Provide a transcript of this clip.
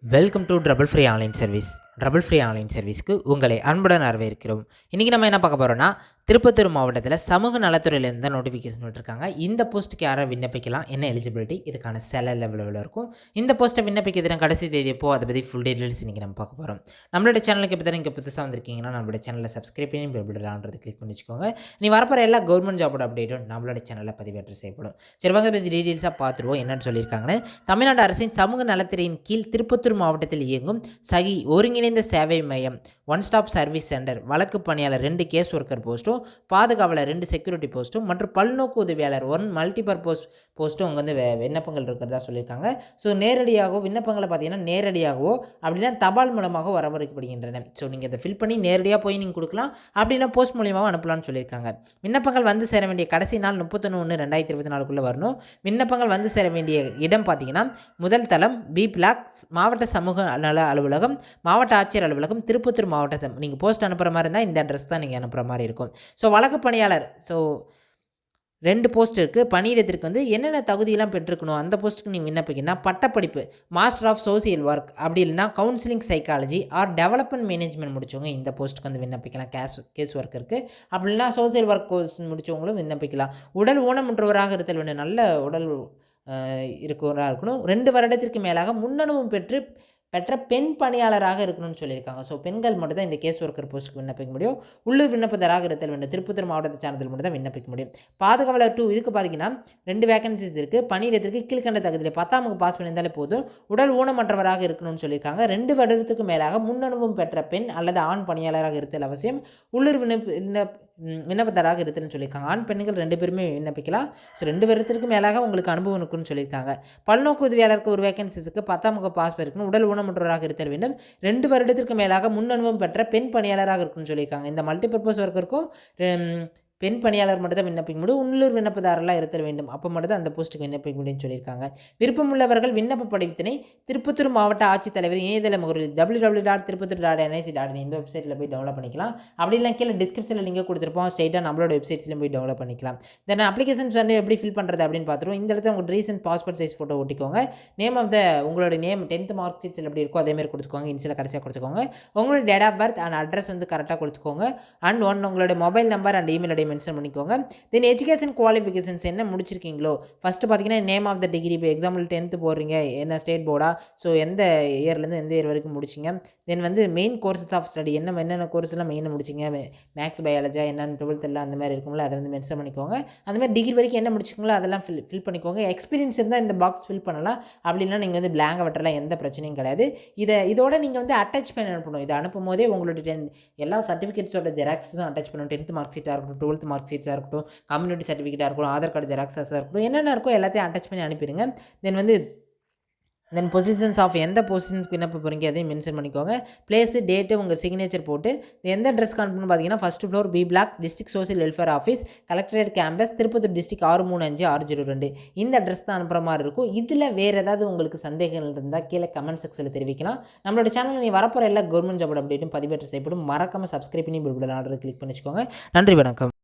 Welcome to trouble free online service. Trouble free online சர்வீஸ்க்கு உங்களை அன்புடன் வரவேற்கிறோம். இன்றைக்கி நம்ம என்ன பார்க்க போகிறோம்னா, திருப்பத்தூர் மாவட்டத்தில் சமூக நலத்துறையிலேருந்து தான் நோட்டிஃபிகேஷன் விட்டுருக்காங்க. இந்த போஸ்ட்டுக்கு யாரை விண்ணப்பிக்கலாம், என்ன எலிஜிபிலிட்டி, இதுக்கான சேலரி லெவலில் இருக்கும். இந்த போஸ்ட்டை விண்ணப்பிக்கிறதுனா கடைசி தேதி எப்போ, அதை பற்றி ஃபுல் டீட்டெயில்ஸ் இன்றைக்கி நம்ம பார்க்க போகிறோம். நம்மளோட சேனலுக்கு இப்போ தான் நீங்கள் புதுசாக வந்திருக்கீங்கன்னா நம்மளோட சேனலை சப்ஸ்கிரைப் பண்ணி விடலான்றது கிளிக் பண்ணி வச்சுக்கோங்க. நீ வரப்போகிற எல்லா கவர்மெண்ட் ஜாபோட அப்டேட்டும் நம்மளோட சேனலில் பதிவேற்றம் செய்யப்படும். சரி வாங்க பற்றி டீட்டெயில்ஸாக பார்த்துருவோம் என்னென்னு சொல்லியிருக்காங்கன்னு. தமிழ்நாடு அரசின் சமூக நலத்துறையின் கீழ் திருப்பத்தூர் மாவட்டத்தில் இயங்கும் சகி ஒருங்கிணைந்த சேவை மையம், ஒன் ஸ்டாப் சர்வீஸ் சென்டர், வழக்கு பணியாளர் 2 கேஸ் ஒர்க்கர் போஸ்ட்டும், பாதுகாவலர் 2 செக்யூரிட்டி போஸ்ட்டும் மற்றும் பல்நோக்கு உதவியாளர் 1 மல்டிபர்பஸ் போஸ்ட்டும் அங்கே வந்து விண்ணப்பங்கள் இருக்கிறதா சொல்லியிருக்காங்க. ஸோ நேரடியாகவோ விண்ணப்பங்களை பார்த்தீங்கன்னா நேரடியாகவோ அப்படின்னா தபால் மூலமாக வரவழைக்கப்படுகின்றன. ஸோ நீங்கள் இதை ஃபில் பண்ணி நேரடியாக போய் நீங்கள் கொடுக்கலாம், அப்படின்னா போஸ்ட் மூலியமாக அனுப்பலாம்னு சொல்லியிருக்காங்க. விண்ணப்பங்கள் வந்து சேர வேண்டிய கடைசி நாள் 31/1/2024 வரணும். விண்ணப்பங்கள் வந்து சேர வேண்டிய இடம் பார்த்தீங்கன்னா முதல் தளம் பி பிளாக், மாவட்ட சமூக நல அலுவலகம், மாவட்ட ஆட்சியர் அலுவலகம், திருப்பத்தூர் மாவட்டத்தை. நீங்கள் போஸ்ட் அனுப்புகிற மாதிரி இருந்தால் இந்த அட்ரஸ் தான் நீங்கள் அனுப்புகிற மாதிரி இருக்கும். ஸோ வழக்கு பணியாளர், ஸோ 2 போஸ்ட் இருக்குது. பணியிடத்திற்கு வந்து என்னென்ன தகுதியெல்லாம் பெற்றிருக்கணும், அந்த போஸ்ட்டுக்கு நீங்கள் விண்ணப்பிக்கணும்னா பட்டப்படிப்பு மாஸ்டர் ஆஃப் சோசியல் ஒர்க், அப்படி இல்லைனா counselling psychology or development management முடிச்சவங்க இந்த போஸ்ட்டுக்கு வந்து விண்ணப்பிக்கலாம். கேஸ் ஒர்க் இருக்குது. அப்படி இல்லைனா சோசியல் ஒர்க் கோர்ஸ் முடித்தவங்களும் விண்ணப்பிக்கலாம். உடல் ஊனமுற்றவராக இருத்தல் வேண்டும், நல்ல உடல் இருக்கிறவராக இருக்கணும். 2 வருடத்திற்கு மேலாக முன்னனுபவம் பெற்ற பெண் பணியாளராக இருக்கணும்னு சொல்லியிருக்காங்க. ஸோ பெண்கள் மட்டும் தான் இந்த கேஸ் ஒர்க்கர் போஸ்ட்டுக்கு விண்ணப்பிக்க முடியும். உள்ளூர் விண்ணப்பதாராக இருத்தல் வேண்டும். திருப்பத்தூர் மாவட்டத்தை சார்ந்தல் மட்டும் தான் விண்ணப்பிக்க முடியும். பாதுகாவலர் 2 இதுக்கு பார்த்தீங்கன்னா 2 வேகன்சிஸ் இருக்குது. பணியிடத்திற்கு கீழ்கண்ட தகுதியில் 10ஆம் வகுப்பு பாஸ் பண்ணியிருந்தாலே போதும். உடல் ஊனமற்றவராக இருக்கணும்னு சொல்லியிருக்காங்க. 2 வருடத்துக்கு மேலாக முன்னனுபவம் பெற்ற பெண் அல்லது ஆண் பணியாளராக இருத்தல் அவசியம். உள்ளூர் விண்ணப்பதாராக இருத்தல்னு சொல்லியிருக்காங்க. ஆண் பெண்கள் 2 பேருமே விண்ணப்பிக்கலாம். ஸோ 2 வருடத்திற்கு மேலாக உங்களுக்கு அனுபவம் இருக்குன்னு சொல்லியிருக்காங்க. பல்நோக்கு உதவியாளருக்கு ஒரு வேகன்சிஸுக்கு 10ஆம் வகுப்பு பாஸ் பண்ணிருக்கணும். உடல் ஊனமுற்றவராக இருத்தல் வேண்டும். 2 வருடத்திற்கு மேலாக முன் அனுபவம் பெற்ற பெண் பணியாளராக இருக்குன்னு சொல்லியிருக்காங்க. இந்த மல்டிபர்பஸ் ஒர்க்கருக்கும் பெண் பணியாளர் மட்டும் தான் விண்ணப்பிக்க முடியும். உள்ளூர் விண்ணப்பதாரெல்லாம் இருத்தல் வேண்டும். அப்போ மட்டும் தான் அந்த போஸ்ட்டுக்கு விண்ணப்பிக்க முடியும்னு சொல்லியிருக்காங்க. விருப்பமுள்ளவர்கள் விண்ணப்ப படிவத்தினை திருப்பத்தூர் மாவட்ட ஆட்சித்தலைவர் இணையதள முகவரி www.tirupattur.nic.in இந்த வெப்சைட்டில் போய் டவுன்லோட் பண்ணிக்கலாம். அப்படி இல்லை கீழே டிஸ்கிரிப்ஷனில் லிங்க் கொடுத்துருப்போம். ஸ்ட்ரைட்டாக நம்மளோட வெப்சைட்ஸ்லையும் போய் டவுன்லோட் பண்ணிக்கலாம். தென் அப்ளிகேஷன்ஸ் வந்து எப்படி ஃபில் பண்ணுறது அப்படின்னு பார்த்துருவோம். இந்த இடத்துல உங்கள் ரீசன்ட் பாஸ்போர்ட் சைஸ் ஃபோட்டோ ஒட்டிக்கோங்க. நேம் ஆஃப் த உங்களோட நேம் 10th மார்க் ஷீட்ஸில் எப்படி இருக்கோ அதேமாதிரி கொடுத்துக்கோங்க. இன்சியில் கடைசியாக கொடுத்துக்கோங்க. உங்களோட date of birth and address வந்து கரெக்டாக கொடுத்துக்கோங்க. அண்ட் உங்களோட mobile number and email ID mention பண்ணிக்கோங்க. தென் எஜுகேஷன் குவாலிஃபிகேஷன்ஸ் என்ன முடிச்சிருக்கீங்களோ ஃபஸ்ட்டு பார்த்தீங்கன்னா நேம் ஆஃப் த டிகிரி. இப்போ எக்ஸாம்பிள் 10th போடுறீங்க, என்ன ஸ்டேட் போர்டா, ஸோ எந்த இயர்லேருந்து எந்த இயர் வரைக்கும் முடிச்சிங்க. தென் வந்து மெயின் கோர்சஸ் ஆஃப் ஸ்டடி என்னென்ன கோர்ஸ்லாம் மெயினாக முடிச்சிங்க, மேக்ஸ் பயாலஜா என்னென்னு 12th எல்லாம் அந்த மாதிரி இருக்கும்ல அதை வந்து மென்ஷன் பண்ணிக்கோங்க. அந்த மாதிரி டிகிரி வரைக்கும் என்ன முடிச்சிங்களோ அதெல்லாம் ஃபில் பண்ணிக்கோங்க. எக்ஸ்பீரியன்ஸ் இருந்தால் இந்த பாக்ஸ் ஃபில் பண்ணலாம். அப்படின்னா நீங்கள் வந்து பிளாங்கை விட்டலாம், எந்த பிரச்சனையும் கிடையாது. இதோட நீங்கள் வந்து அட்டாச் பண்ணி அனுப்பணும். இதை அனுப்பும் போதே உங்களுடைய எல்லா சர்டிஃபிகேட்ஸோட ஜெராக்ஸும் அட்டாச் பண்ணணும். 10th மார்க் ஷீட்டாக இருக்கட்டும், 12th மார்க் ஷீட்ஸாக இருக்கட்டும், கம்யூனிட்டி சர்டிஃபிகேட்டாக இருக்கட்டும், ஆதார் கார்டு ஜெராக்ஸாக இருக்கட்டும், என்னென்ன இருக்கோ எல்லாத்தையும் அட்டாச் பண்ணி அனுப்பிடுங்க. தென் பொசிஷன்ஸ் ஆஃப் எந்த பொசிஷன்ஸ்க்கு விண்ணப்ப போகிறீங்க அதையும் மென்ஷன் பண்ணிக்கோங்க. பிளேஸு, டேட்டு, உங்கள் சிக்னேச்சர் போட்டு எந்த அட்ரஸ்க்கு அனுப்பணும்னு பார்த்தீங்கன்னா first floor B block, district social welfare office, collectorate campus, Tirupattur district 635602 இந்த அட்ரஸ் தான் அனுப்புகிற மாதிரி இருக்கும். இதில் வேறு ஏதாவது உங்களுக்கு சந்தேகங்கள் இருந்தால் கீழே கமெண்ட் செக்ஷனில் தெரிவிக்கலாம். நம்மளோட சேனலில் நீ வரப்போகிற எல்லா கவர்மெண்ட் ஜாப் அப்டேட்டும் பதிவேற்றம் செய்யப்படும். மறக்காமல் சப்ஸ்கிரைப் பண்ணி பில் ஆர்டர் கிளிக் பண்ணிச்சுக்கோங்க. நன்றி, வணக்கம்.